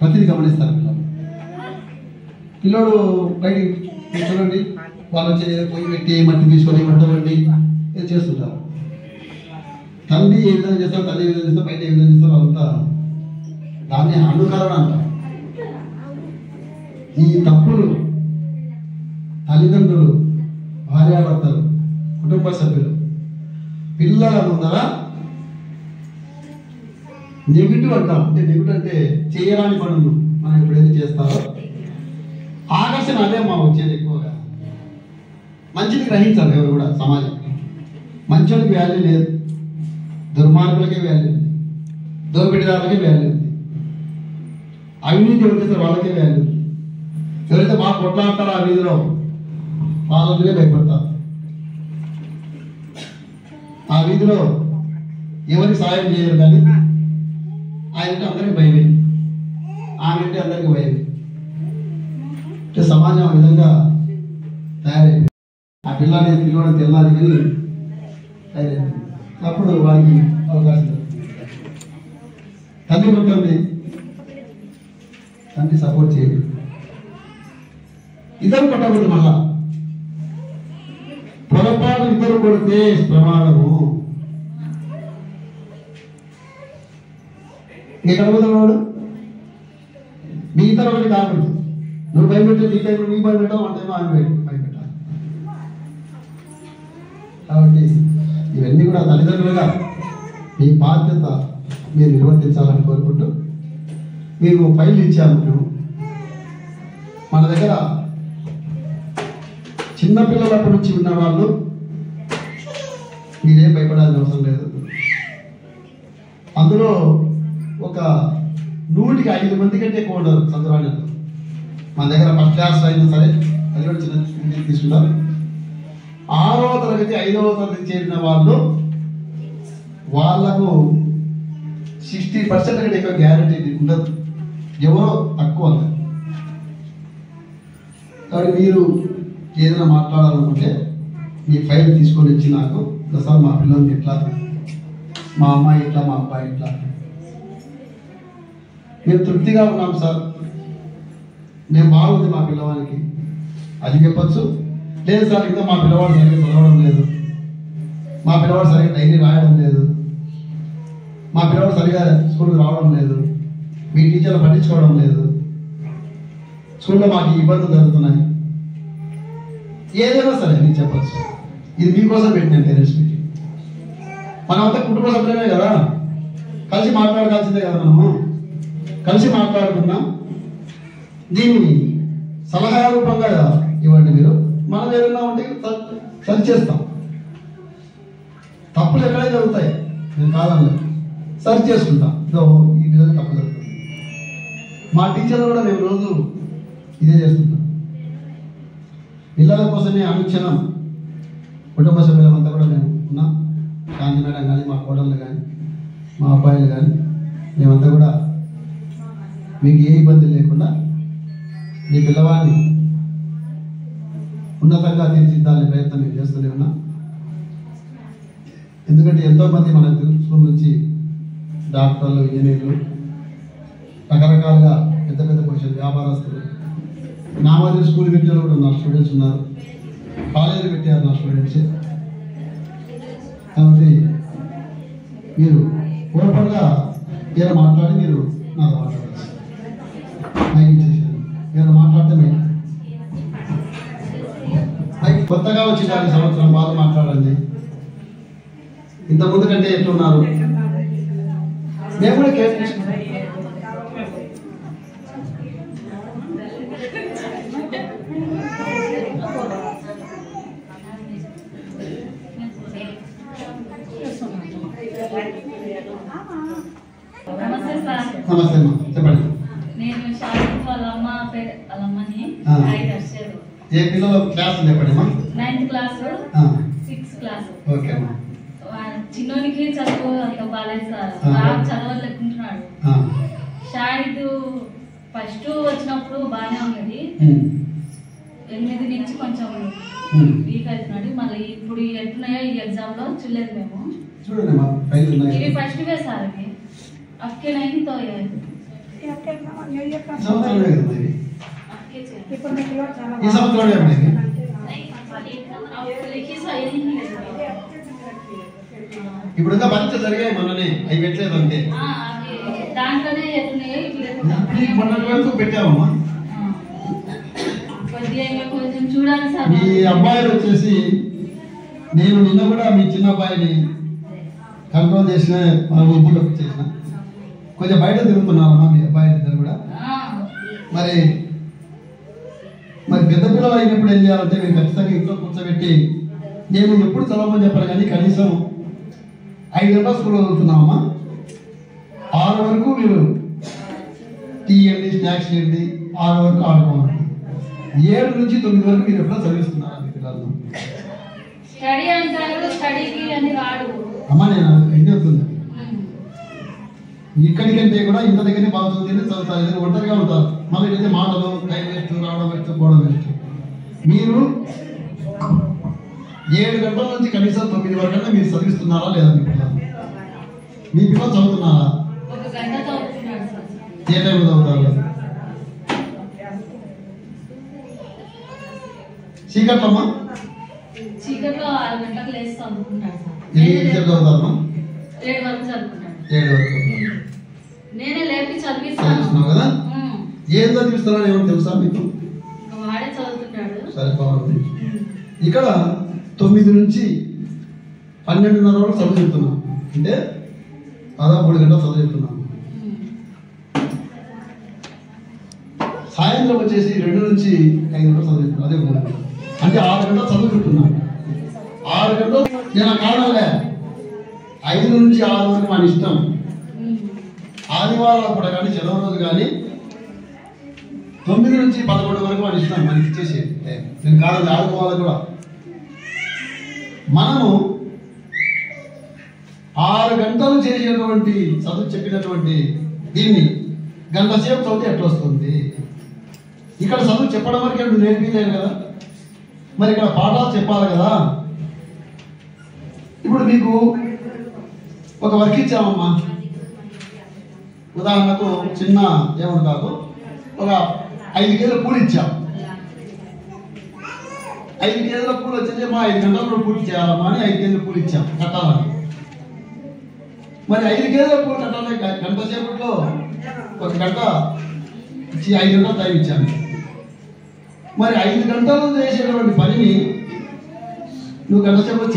ప్రతిదీ గమనిస్తారు పిల్లలు. పిల్లోడు బయటికి చూడండి, వాళ్ళు వచ్చి పొయ్యి పెట్టి మట్టి తీసుకొని మంట వండి ఇది చేస్తుంటారు. తండ్రి ఏ విధంగా చేస్తారు, తల్లి ఏ విధంగా చేస్తారు, బయట ఏ విధంగా చేస్తారు, వాళ్ళంతా దాన్ని అనుకరణ అంటారు. ఈ తప్పులు తల్లిదండ్రులు, భార్యాభర్తలు, కుటుంబ సభ్యులు పిల్లల ముందర నెగిటివ్ అంటాం. అంటే నెగిటివ్ అంటే చేయరాని పనులు మనం ఎప్పుడైతే చేస్తారో ఆకర్షణ అదే మా వచ్చేది ఎక్కువగా. మంచిని గ్రహించాలి ఎవరు కూడా. సమాజం మంచోడికి వాల్యూ లేదు, దుర్మార్గులకే వాల్యూ ఉంది, దోపిడీదారులకే వాల్యూ ఉంది, అవినీతి ఎవరు చేస్తారు వాళ్ళకే వాల్యూ ఉంది. ఎవరైతే బాగా కొట్లాడతారో ఆ వీధిలో వాళ్ళనే భయపడతారు. ఆ వీధిలో ఎవరికి సాయం చేయరు, కానీ ఆయనంటే అందరికి భయమే, ఆమె అంటే అందరికి భయమే. అంటే సమాజం ఆ విధంగా తయారైంది. ఆ పిల్లోని తెల్లాలి కానీ తయారైంది. అప్పుడు వారికి అవకాశం దొరుకుతుంది. తండ్రి ఉంటుంది, తండ్రి సపోర్ట్ చేయదు. ఇద్దరు కొట్టకూడదు. మళ్ళా పొరపాటు ఇద్దరు కొడితే ప్రమాదము. ఎక్కడ పోతున్నాడు? మీ ఇద్దరు ఒకటి కాకూడదు. నువ్వు భయపెట్టే నీ టైంలో నీ భయపెట్టావు, అంటే ఆయన భయపెట్టాలి. కాబట్టి ఇవన్నీ కూడా తల్లిదండ్రులుగా మీ బాధ్యత మీరు నిర్వర్తించాలని కోరుకుంటూ మీకు ఫైల్ ఇచ్చాము. మేము మన దగ్గర చిన్నపిల్లలప్పటి నుంచి ఉన్న వాళ్ళు మీరేం భయపడాల్సిన అవసరం లేదు. అందులో ఒక 100కి 5 మంది కంటే ఎక్కువ ఉండరు చదువురాని. మన దగ్గర ఫస్ట్ క్లాస్ అయినా సరే అది కూడా చిన్న తీసుకుంటారు. 6వ తరగతి 5వ తరగతి చేరిన వాళ్ళు వాళ్లకు 60% కంటే ఎక్కువ గ్యారెంటీ ఉండదు, ఎవరో తక్కువ. కాబట్టి మీరు ఏదైనా మాట్లాడాలనుకుంటే మీ ఫైల్ తీసుకొని వచ్చి నాకు, సార్ మా పిల్లలకి ఇట్లా, మా అమ్మాయి ఇట్లా, మా అబ్బాయి ఇట్లా, మేము తృప్తిగా ఉన్నాం సార్, మేము బాగుంది మా పిల్లవానికి అది చెప్పచ్చు. లేదు సార్ ఇంకా మా పిల్లవాడు సరిగ్గా చదవడం లేదు, మా పిల్లవాడు సరిగ్గా డైరీ రాయడం లేదు, మా పిల్లవాడు సరిగ్గా స్కూల్కి రావడం లేదు, మీ టీచర్లు పట్టించుకోవడం లేదు, స్కూల్లో మాకు ఇబ్బందులు జరుగుతున్నాయి, ఏదైనా సరే మీరు చెప్పచ్చు. ఇది మీకోసం పెట్టిన పేరెంట్స్ మీటింగ్. మనమంతా కుటుంబ సభ్యులమే కదా, కలిసి మాట్లాడాల్సిందే కదా. మనము కలిసి మాట్లాడుకుందాం, దీన్ని సలహా రూపంగా ఇవ్వండి మీరు. మనం ఏదైనా ఉంటే సరి చేస్తాం. తప్పులు ఎక్కడే జరుగుతాయి, నేను కాదండి, సరి చేసుకుంటాం. ఈ విధంగా తప్పు జరుగుతుంది. మా టీచర్లు కూడా మేము రోజు ఇదే చేస్తుంటాం. పిల్లల కోసమే అనుక్షణం కుటుంబ సభ్యులమంతా కూడా మేము ఉన్నాం. గాంధీ మేడం కానీ, మా కోడళ్ళు కానీ, మా అబ్బాయిలు కానీ, మేమంతా కూడా మీకు ఏ ఇబ్బంది లేకుండా మీ పిల్లవాడిని ఉన్నతంగా తీర్చిదిద్దాలనే ప్రయత్నం మేము చేస్తూనే ఉన్నాం. ఎందుకంటే ఎంతోమంది మన స్కూల్ నుంచి డాక్టర్లు, ఇంజనీర్లు, రకరకాలుగా పెద్ద పెద్ద పొజిషన్, వ్యాపారస్తులు, నా మాదిరి స్కూల్ పెట్టిన కూడా ఉన్నారు, స్టూడెంట్స్ ఉన్నారు, కాలేజీలు పెట్టారు నా స్టూడెంట్స్. కాబట్టి మీరు ఓపెన్గా ఏదైనా మాట్లాడి మీరు నాతో మాట్లాడచ్చు. మైక్ ఇచ్చేసాను, ఏదైనా మాట్లాడితే మైక్ కొత్తగా వచ్చిన సంవత్సరం వాళ్ళు మాట్లాడండి. ఇంతకుముందు కంటే ఎట్లున్నారు? మేము కూడా కేర్ తీసుకుంటాం. నమస్తే సార్. నమస్తే అమ్మా, చెప్పండి. నేను షాహిద్ వాళ్ళ అమ్మని దర్శేది. ఏ పిల్లల క్లాస్ చెప్పండి అమ్మా. 9th class 6th class. Okay అమ్మా. చిన్నోనికి చదువు అంత బాలేదు సార్, బాగా చదవలేకుంటున్నాడు. షాహిద్ ఫస్ట్ వచ్చినప్పుడు బాగానే ఉన్నది, 8 నుంచి కొంచెం వీక్ అవుతున్నాడు. మళ్ళీ ఇప్పుడు ఎట్లున్నాయో ఈ ఎగ్జామ్ లో చూడలేదు మేము. ఇవి ఫస్ట్ వే సార్, ఇవి అక్కే నైన్ తో ఇప్పుడు ఇంకా పరీక్ష జరిగాయి మొన్ననే, అవి పెట్టలేదు అంతే. దాంట్లోనే ఎట్లున్నాయో మొన్నటి వరకు పెట్టావమ్మా. కొంచెం చూడాలి సార్. మీ అబ్బాయిలు వచ్చేసి నేను నిన్న కూడా మీ చిన్న అబ్బాయిని కంట్రోల్ చేసిన, మన ఊళ్ళోకి చేసిన, కొంచెం బయట తిరుగుతున్నారమ్మా మీ అబ్బాయిలు ఇద్దరు కూడా. మరి పెద్ద పిల్లలు అయినప్పుడు ఏం చేయాలంటే మీరు ఖచ్చితంగా ఇంట్లో కూర్చోబెట్టి, నేను ఎప్పుడు చదవమని చెప్పాను కానీ కనీసం 5 గంటల స్కూల్ చదువుతున్నామమ్మా, 6 వరకు మీరు టీ ఏంటి, స్నాక్స్ ఏంటి, 6 వరకు ఆడుకోవాలి. 7 నుంచి 9 వరకు మీరు ఎప్పుడో చదివిస్తున్నారు మీ పిల్లలు. స్టడీ అంటారు, స్టడీకి అని రాడు అమ్మా. నేను ఏం చెప్తుంది, ఇక్కడికంటే కూడా ఇంత దగ్గరనే బాగా చదువుతారు, ఏదైనా ఒంటరిగా ఉంటారు. మళ్ళీ అయితే మాటలు, టైం వేస్ట్, రావడం వేస్ట్, పోవడం వేస్ట్. మీరు 7 గంటల నుంచి కనీసం 9 వరకు మీరు చదివిస్తున్నారా లేదా మీ పిల్లలు? మీ పిల్లలు చదువుతున్నారా? ఏ టైంలో చదువుతారు? చీకట్లమ్మా, చీకట్లో 6 గంటలకు లేసి చదువుకుంటాడు సార్. 7 చదువుతారమ్మా? 7 వరకు చదువుకుంటాడు. 7 వరకు నేనే లేపి చదివిస్తాను కదా. ఏం చదివిస్తున్నారో ఏమో తెలుసా మీకు? వాడే చదువుతుంటాడు. సరే బాగుంది. ఇక్కడ 9 నుంచి 12:30 వరకు చదువు చెప్తున్నాను, అంటే దాదాపు 3 గంటలు చదువు చెప్తున్నాను. సాయంత్రం వచ్చేసి 2 నుంచి 5 గంటలు చదువు చెప్తున్నాను, అదే 3 గంటలు, అంటే 6 గంటలు చదువు చెప్తున్నాను. 6 గంటలు నేను కావాలే, 5 నుంచి 6 వరకు మన ఇష్టం. ఆదివారం కూడా కానీ, సెలవు రోజు కానీ 9 నుంచి 11 వరకు మన ఇష్టం, మనకి ఇచ్చేసి నేను కాదు ఆడుకోవాలి కూడా. మనము 6 గంటలు చేసేటువంటి చదువు చెప్పినటువంటి దీన్ని గంట సేపు చదివితే ఎట్లా వస్తుంది? ఇక్కడ చదువు చెప్పడం వరకు నువ్వు నేర్పించలేను కదా, మరి ఇక్కడ పాఠాలు చెప్పాలి కదా. ఇప్పుడు మీకు ఒక వర్క్ ఇచ్చామమ్మా, ఉదాహరణకు చిన్న ఏమని కాదు, ఒక 5 కేజీల పూలు ఇచ్చాం. 5 కేజీల పూలు వచ్చేసి మా 5 గంటల్లో పూర్తి చేయాలమ్మా అని 5 కేజీల పూలు ఇచ్చాం కట్టాలని. మరి 5 కేజీల పూలు కట్టాలని గంట సేపట్లో 1 గంట ఇచ్చి 5 గంటలు టైం ఇచ్చాను. మరి 5 గంటలు చేసేటువంటి పనిని నువ్వు గంట సేపట్లో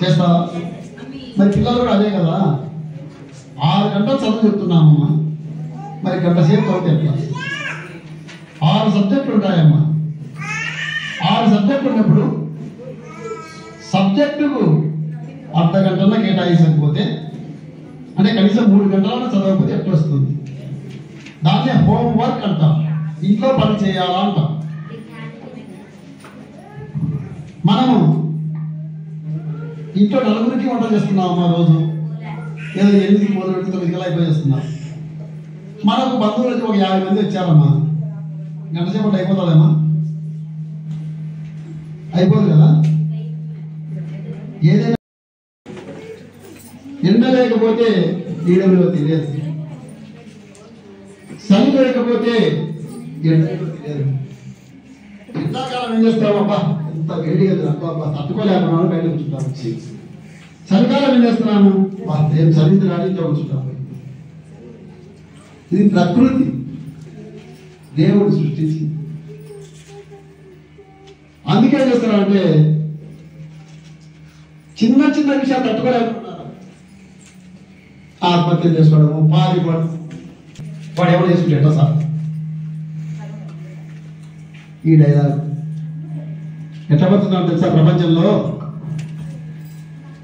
చేస్తావా? మరి పిల్లలు కూడా అదే కదా, 6 గంటలు చదువు చెప్తున్నామమ్మా, మరి గంట సేపు చదివితే ఎట్లా? 6 సబ్జెక్టులు ఉంటాయమ్మా. 6 సబ్జెక్టులు ఉన్నప్పుడు సబ్జెక్టుకు అర్ధ గంటల్లో కేటాయించకపోతే, అంటే కనీసం 3 గంటలను చదవకపోతే ఎట్లా వస్తుంది? దాన్నే హోంవర్క్ అంటాం, ఇంట్లో పని చేయాలా అంటాం. మనము ఇంట్లో 4గురికి వంట చేస్తున్నామమ్మా రోజు, ఏదో 8కి మొదలు పెట్టి 9 గంటలు అయిపోయి చేస్తున్నాం. మనకు బంధువులు వచ్చి ఒక 50 మంది వచ్చారమ్మా, గంట సేపటి అయిపోతుందమ్మా? అయిపోదు కదా. ఏదైనా ఎండ లేకపోతే నీడలో తెలియదు, చలి లేకపోతే ఎండలో తెలియదు. ఎండాకాలం ఏం చేస్తామబ్బా, ఎంత వేడి అబ్బా తట్టుకోలేకపోయినా బయట కూర్చుంటాం. చలికాలం ఏం చేస్తున్నాము, ఏం చలింది రాని ఇంట్లో కూర్చుంటాము. ఇది ప్రకృతి, దేవుడు సృష్టించి. అందుకే ఏం చేస్తున్నారంటే చిన్న చిన్న విషయాలు తట్టుకోలేకపోతున్నారు. ఆత్మహత్య చేసుకోవడము, పారిపోవడం. వాడు ఎవరు చేసుకుంటే ఎట్లా సార్? ఈ డైలాగ్ ఎట్లా పడుతున్నాడు తెలుసా ప్రపంచంలో?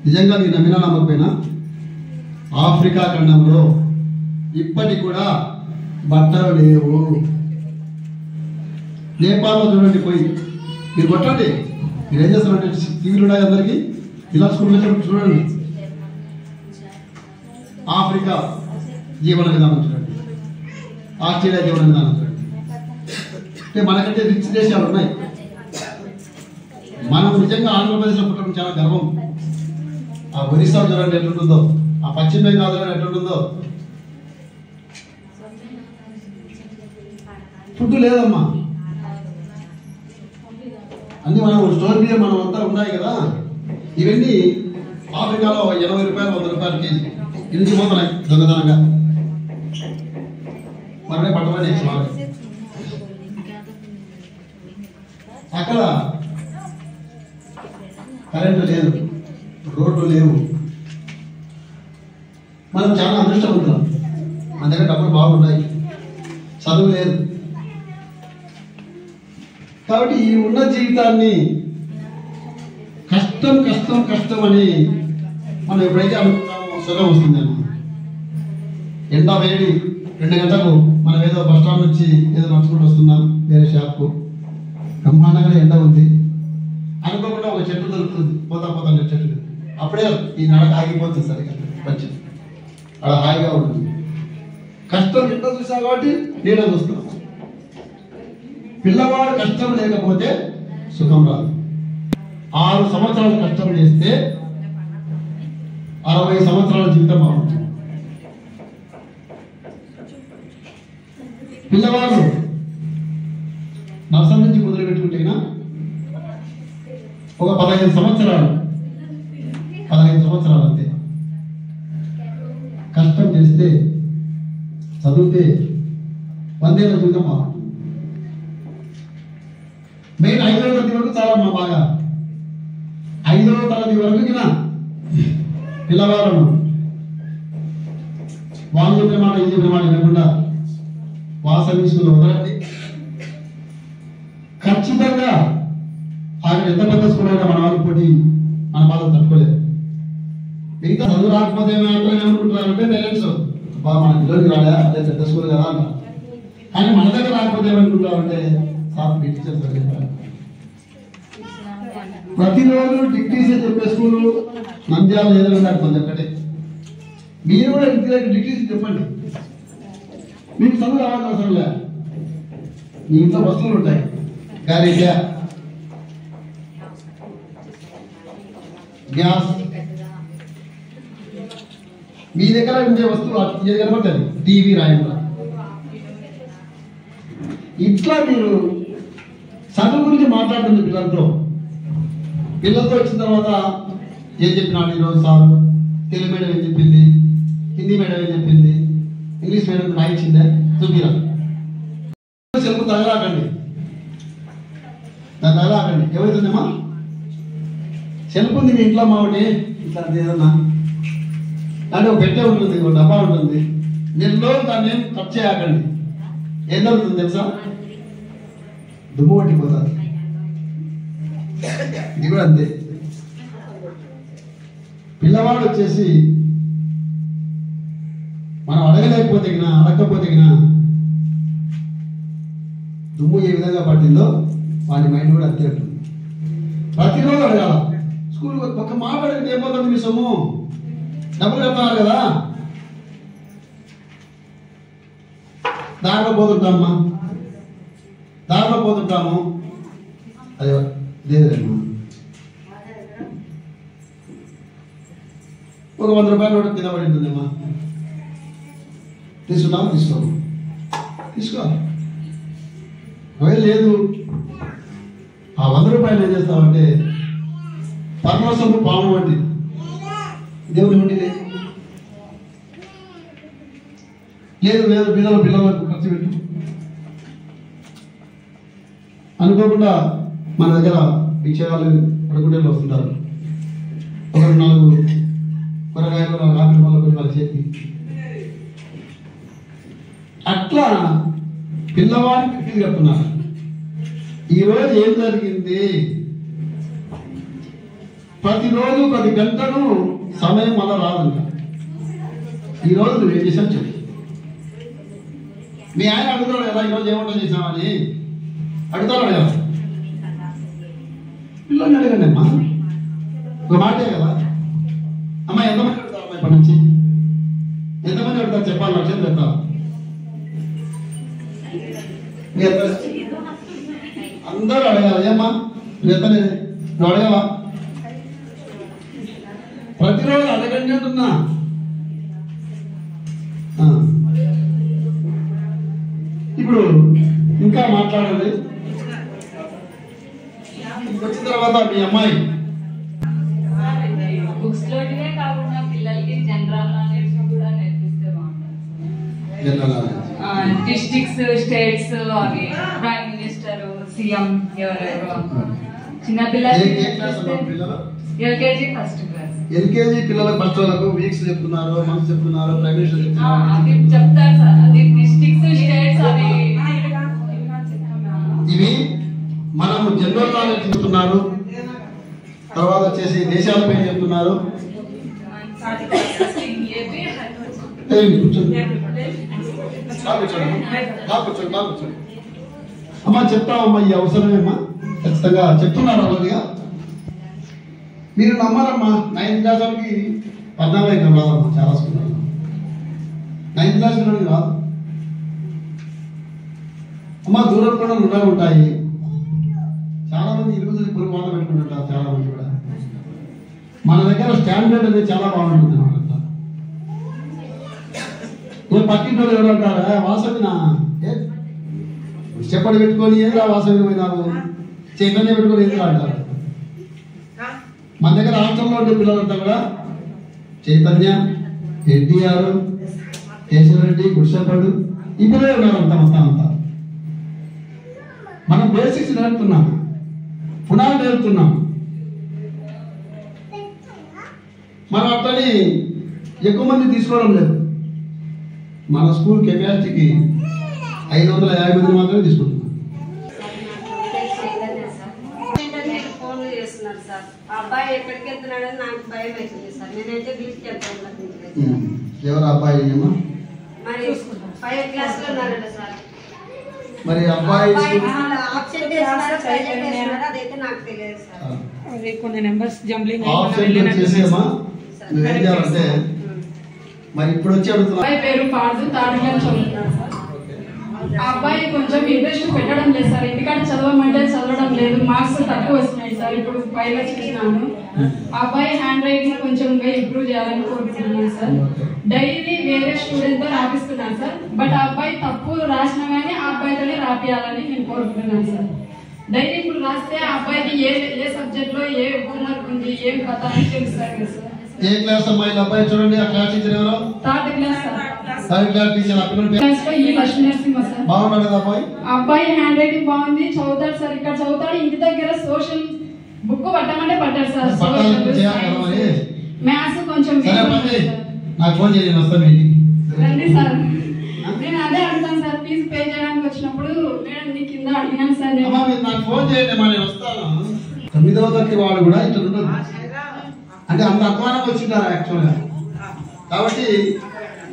నిజంగా మీరు నమ్మినా నమ్మకపోయినా ఆఫ్రికా ఖండంలో ఇప్పటికి కూడా బట్టలు లేవు. నేపాల్లో చూడండి, పోయి మీరు కొట్టండి. మీరు ఏం చేస్తారంటే టీవీలు ఉన్నాయి అందరికీ, ఇలా స్కూల్లో చూడండి. ఆఫ్రికా జీవన విధానం చూడండి, ఆస్ట్రేలియా జీవన విధానం చూడండి. అంటే మనకంటే రిచ్ దేశాలు ఉన్నాయి. మనం నిజంగా ఆంధ్రప్రదేశ్లో పుట్టడం చాలా గర్వం. ఆ ఒరిస్సా చూడండి ఎట్లుంటుందో, ఆ పశ్చిమ బెంగాల్ చూడండి ఎట్లుంటుందో. ఫుడ్ లేదమ్మా, అన్ని మనం స్టోర్ బియ్యం మనం అంతా ఉన్నాయి కదా. ఇవన్నీ ఆఫ్రికాలో 80 రూపాయలు 100 రూపాయలు కేజీ ఇంటికి పోతున్నాయి దొంగతనంగా. మనమే పట్టమని వాళ్ళకి అక్కడ కరెంటు లేదు, రోడ్లు లేవు. మనం చాలా అదృష్టవంతులం, మన దగ్గర డబ్బులు బాగున్నాయి, చదువు లేదు. కాబట్టి ఈ ఉన్న జీవితాన్ని కష్టం కష్టం కష్టం అని మనం ఎప్పుడైతే అనుకుంటామో సుఖం వస్తుందేమో. ఎండ వేడి 2 గంటలకు మనం ఏదో బస్ స్టాండ్ నుంచి ఏదో నడుచుకుంటూ వస్తున్నాం వేరే షాప్కు, బ్రహ్మాండంగా ఎండ ఉంది, అనుకోకుండా ఒక చెట్టు దొరుకుతుంది, పోతా పోతా చెట్టు, అప్పుడే ఈ నడక ఆగిపోతుంది. సరిగా మంచిది, అలా హాయిగా ఉంటుంది. కష్టం ఎంత చూసాం కాబట్టి నీడ చూస్తాం. పిల్లవాడు కష్టం లేకపోతే సుఖం రాదు. 6 సంవత్సరాలు కష్టం చేస్తే 60 సంవత్సరాల జీవితం బాగుంటుంది. పిల్లవాడు నర్సరీ నుంచి మొదలు పెట్టుకుంటేనా ఒక 15 సంవత్సరాలు అంతే. కష్టం చేస్తే చదివితే 100 ఏళ్ళ జీవితం బాగుంటుంది. మెయిన్ 5వ తరగతి వరకు చాలా బాగా, 5వ తరగతి వరకు పిల్లవాళ్ళను వాళ్ళు చెప్పిన మాట ఇది చెప్పిన మాట వినకుండా వాసవి స్కూల్లో వదలండి. ఖచ్చితంగా ఆయన ఎంత పెద్ద స్కూల్ అయినా మన వాళ్ళు పోటీ మన బాధలు తట్టుకోలేదు. మిగతా చదువు రాకపోతే ఏమనుకుంటున్నారంటే పేరెంట్స్, మన పిల్లలకి రాలే అదే పెద్ద స్కూల్ కదా అంట. కానీ మన దగ్గర రాకపోతే ఏమనుకుంటారంటే సార్ టీచర్స్ చెప్పారు. ప్రతిరోజు డిగ్రీసే చెప్పే స్కూలు నంద్యాల ఏదైనా కొంచెం ఒక్కటే. మీరు కూడా ఇంటి దగ్గర డిగ్రీస్ చెప్పండి. మీకు చదువు రావాల్సిన అవసరం లే, మీ ఇంట్లో వస్తువులు ఉంటాయి, క్యారేజ్, గ్యాస్, మీ దగ్గర ఉండే వస్తువు ఏది కనబడుతుంది, టీవీ, రాయండి. ఇట్లా మీరు చదువు గురించి మాట్లాడుతుంది పిల్లలతో వచ్చిన తర్వాత ఏం చెప్పినాడు ఈరోజు సార్, తెలుగు మీడియం ఏం చెప్పింది, హిందీ మీడియం ఏం చెప్పింది, ఇంగ్లీష్ మీడియం రాయించిందే చూపిరా. సెల్ఫ్ తగలాకండి, దాన్ని తగలాకండి. ఏమవుతుందమ్మా, సెల్ఫ్ ఉంది మీ ఇంట్లో మా ఒకటి ఇట్లా ఏదన్నా దాంట్లో ఒక పెట్టే ఉంటుంది, ఒక డబ్బా ఉంటుంది, నెలలో దాన్ని ఏం కట్ చేయకండి. ఏం జరుగుతుంది తెలుసా, దుమ్ము పట్టిపోతుంది. ఇది కూడా అంతే. పిల్లవాడు వచ్చేసి మనం అడగకపోతే దుమ్ము ఏ విధంగా పట్టిందో వాడి మైండ్ కూడా అంతే ఉంటుంది. ప్రతిరోజు అడగాల. స్కూల్ ఒక మాట అడిగితే ఏమవుతుంది, మీ సొమ్ము డబ్బులు కట్టాలి కదా, దారిలో పోతుంటాము. అదే లేదమ్మా, ఒక 100 రూపాయలు కూడా కింద పడి ఉంటుందమ్మా, తీసుకుంటాము, తీసుకో. ఒకవేళ లేదు, ఆ 100 రూపాయలు ఏం చేస్తామంటే పరమోసము పాము వంటి దేవుని వంటి లేదు పిల్లలకు ఖర్చు పెట్టు. అనుకోకుండా మన దగ్గర భిక్షగాళ్ళు పడుకుంటేళ్ళు వస్తుంటారు, 1-4 కూరగాయలు రాత్రి వల్ల కొన్ని వాళ్ళ చేతి. అట్లా పిల్లవాడికి ఫీజు కడుతున్నారు. ఈరోజు ఏం జరిగింది, ప్రతిరోజు 10 గంటలు సమయం వల్ల రాదంట. ఈరోజు నువ్వేం చేసావు చెప్పు. మీ ఆయన అడుగుతాడు కదా ఈరోజు ఏమంటా చేసామని అడుగుతాడు కదా. పిల్లల్ని అడగండి అమ్మా, ఒక మాటే కదా. అమ్మ ఎంతమంది అడుగుతారు ఇప్పటి నుంచి? ఎంతమంది అడుగుతారు చెప్పాలి, లక్ష్యం పెడతారు. అందరూ అడగాలి. ఏమ్మా నువ్వు ఎత్తలేదు, నువ్వు అడగవా? ప్రతిరోజు అడగండి అంటున్నా. ఇప్పుడు ఇంకా మాట్లాడండి. వచ్చిన తర్వాత మీ అమ్మాయి బుక్స్ లోనే కాకుండా పిల్లలకి జనరల్ నాలెడ్జ్ కూడా నేర్పిస్తే బాగుంటుంది. డిస్ట్రిక్ట్స్, స్టేట్స్, అవి ప్రైమ్ మినిస్టర్, సీఎం ఎవరెవరు చిన్న పిల్లలకి ఎల్కేజీ ఫస్ట్ క్లాస్. ఎల్కేజీ పిల్లలకు ఫస్ట్ వాళ్ళకు వీక్స్ చెప్తున్నారు, మంత్స్ చెప్తున్నారు, ప్రైమ్ మినిస్టర్ చెప్తున్నారు. అది చెప్తారు సార్. అది డిస్ట్రిక్ట్స్, స్టేట్స్ అవి ఇవి మనము జనరల్ నాలెడ్జ్ చెప్తున్నారు. తర్వాత వచ్చేసి దేశాలపై చెప్తున్నారు. అమ్మా చెప్తామమ్మా, ఈ అవసరమేమ్మా, ఖచ్చితంగా చెప్తున్నారు. అలాగా మీరు నమ్మరమ్మా. 9th క్లాస్ వాళ్ళకి 14 ఎగ్జామ్ రాదమ్మా. చాలా స్కూల్ 9th క్లాస్ పిల్లలకి రాదు అమ్మా. దూరం కూడా ఉండే ఉంటాయి. చాలా మంది ఇరుగుదల పొరుగు మాట పెట్టుకుంటుంటారు. చాలా మంది కూడా మన దగ్గర స్టాండర్డ్ అనేది చాలా బాగుంటుంది. నేను పక్కింటి వాళ్ళు ఎవరు అంటారా, వాసవినా చెప్పడి పెట్టుకొని ఏదో వాసవి పోయినారు, చైతన్య పెట్టుకొని ఏదో అంటారు. మన దగ్గర హాస్టల్లో ఉండే పిల్లలంతా కూడా చైతన్య, ఎన్టీఆర్, కేశవరెడ్డి, గుడిసెపడు ఈ పిల్లలే ఉన్నారు. అంతా మొత్తం అంతా మనం బేసిక్స్ నేర్పుతున్నాం, పునాది నేర్పుతున్నాం. మనం అట్లని ఎక్కువ మంది తీసుకోవడం లేదు. మన స్కూల్ కెపాసిటీకి 550 మంది మాత్రమే తీసుకుంటున్నాం. ఫోన్లు చేస్తున్నారు సార్. అబ్బాయి ఎక్కడికి వెళ్తున్నాడని నాకు భయం అవుతుంది సార్. నేనైతే తీసుకెళ్తాను. ఎవరు అబ్బాయి? మరి 5th క్లాస్ లో ఉన్నారట సార్. మరి అబ్బాయి ఆబ్సెంట్ చేస్తున్నారు, అదైతే నాకు తెలియదు సార్. అవి కొన్ని నెంబర్స్ జంబ్లింగ్ చేసేమా నువ్వేం చేయాలంటే మరి ఇప్పుడు వచ్చి అడుగుతున్నా. అబ్బాయి పేరు పార్దు, థర్డ్ క్లాస్ చదువుతున్నాడు సార్. ఆ అబ్బాయి కొంచెం ఇంట్రెస్ట్ పెట్టడం లేదు సార్. ఇంటికాడ చదవమంటే చదవడం లేదు, మార్క్స్ తక్కువ వస్తున్నాయి సార్. ఇప్పుడు 5 చూసినాను. ఆ అబ్బాయి హ్యాండ్ రైటింగ్ కొంచెం ఇంప్రూవ్ చేయాలని కోరుకుంటున్నాను సార్. డైలీ వేరే స్టూడెంట్ తో రాపిస్తున్నాను సార్. బట్ ఆ అబ్బాయి తప్పు రాసినా కానీ ఆ అబ్బాయితోనే రాపియాలని నేను కోరుకుంటున్నాను సార్. డైలీ ఇప్పుడు రాస్తే ఆ అబ్బాయికి ఏ సబ్జెక్ట్ లో ఏ హోంవర్క్ ఉంది, ఏం కథ అని తెలుస్తారు కదా సార్. ఏ క్లాస్ అమ్మాయి? అబ్బాయి చూడండి, ఆ క్లాస్ టీచర్ ఎవరు? Third class sir. Third class teacher. Class లో ఈ లక్ష్మీ నరసింహ సార్. బాగున్నాడు కదా అబ్బాయి? అబ్బాయి హ్యాండ్ రైటింగ్ బాగుంది, చదువుతాడు సార్. ఇక్కడ చదువుతాడు. ఇంటి దగ్గర సోషల్ బుక్ పట్టమంటే పట్టాడు సార్. మ్యాథ్స్ కొంచెం నాకు ఫోన్ చేయండి, వస్తాను రండి సార్. నేను అదే అడుగుతాను సార్. ఫీజు పే చేయడానికి వచ్చినప్పుడు మేడం నీ కింద అడిగినాను సార్. నాకు ఫోన్ చేయండి, నేను వస్తాను. 9వ తరగతి వాడు కూడా ఇట్లా ఉండదు అంటే అంత అధ్వానం వచ్చింటారు యాక్చువల్గా. కాబట్టి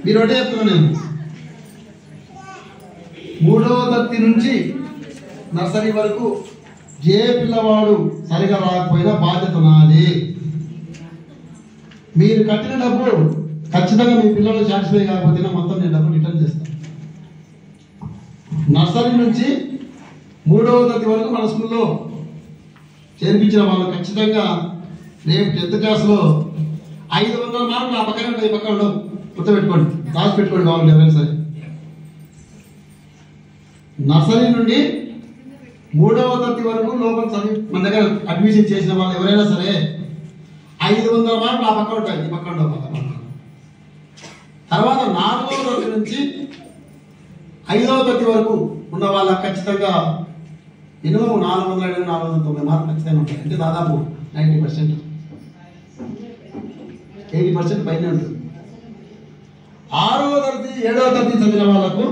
మీరు ఒకటే చెప్తున్నా, నేను 3వ తరగతి నుంచి నర్సరీ వరకు ఏ పిల్లవాడు సరిగా రాకపోయినా బాధ్యత నాది. మీరు కట్టిన డబ్బు ఖచ్చితంగా మీ పిల్లలు సాటిస్ఫై కాకపోతే మొత్తం నేను డబ్బు రిటర్న్ చేస్తాను. నర్సరీ నుంచి 3వ తరగతి వరకు మన స్కూల్లో చేర్పించిన వాళ్ళు ఖచ్చితంగా రేపు 10th క్లాస్లో 500 మార్కులు ఆ పక్కన ఉంటాయి, ఈ పక్కన ఉండవు. గుర్తుపెట్టుకోండి, రాసి పెట్టుకోండి కావాలి ఎవరైనా సరే. నర్సరీ నుండి 3వ తరగతి వరకు లోపల చదివి మన దగ్గర అడ్మిషన్ చేసిన వాళ్ళు ఎవరైనా సరే 500 మార్కులు ఆ పక్క ఉంటాయి, ఈ పక్క ఉండవు. తర్వాత 4వ తరగతి నుంచి 5వ తరగతి వరకు ఉన్న వాళ్ళకి ఖచ్చితంగా మినిమం 450, 490 మార్కులు ఖచ్చితంగా ఉంటాయి. అంటే దాదాపు 90%, 80% పైన ఉంటుంది. 6వ తరగతి 7వ తరగతి చదివిన వాళ్ళకు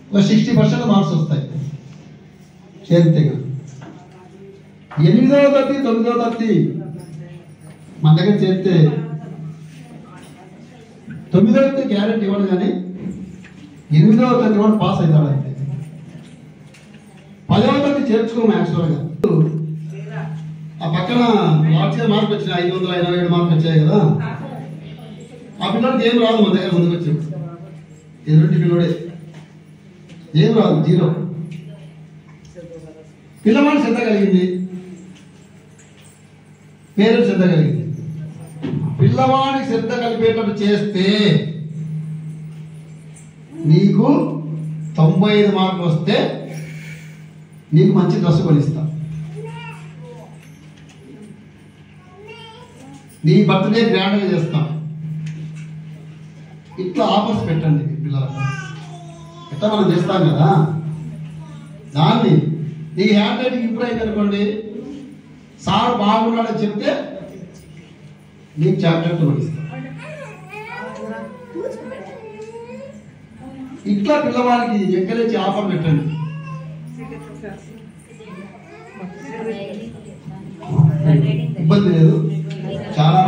ఒక 60% మార్క్స్ వస్తాయి చేరితే. 8వ తరగతి 9వ తరగతి మన దగ్గర చేరితే 9వ తరగతి గ్యారెంటీ ఇవ్వడు కానీ 8వ తరగతి కూడా పాస్ అవుతాడు అంతే. 10వ తరగతి చేర్చుకోము యాక్చువల్గా. ఆ పక్కన లాస్ట్ ఇయర్ మార్కులు వచ్చినాయి, 587 మార్కులు వచ్చాయి కదా. ఆ పిల్లడికి ఏం రాదు, మన దగ్గర ముందుకు వచ్చాడు. ఎదుటి పిల్లడే ఏం రాదు, 0. పిల్లవాడి శ్రద్ధ కలిగింది, పేరెంట్స్ శ్రద్ధ కలిగింది. పిల్లవాడికి శ్రద్ధ కలిపేటట్టు చేస్తే నీకు 95 మార్కులు వస్తే నీకు మంచి డ్రెస్ కొనిస్తా. నీ బర్త్డే గ్రాండ్గా చేస్తాం. ఇట్లా ఆఫర్స్ పెట్టండి పిల్లలకు. ఎట్లా మనం చేస్తాం కదా, దాన్ని నీ హ్యాండ్ రైటింగ్ ఇంప్రూవ్ అయింది అనుకోండి, సార్ బాగున్నాడని చెప్తే నీకు చాక్లెట్ కొనిస్తాం. ఇట్లా పిల్లవాడికి ఎంకరేజ్ ఆఫర్ పెట్టండి. ఇబ్బంది లేదు, చాలా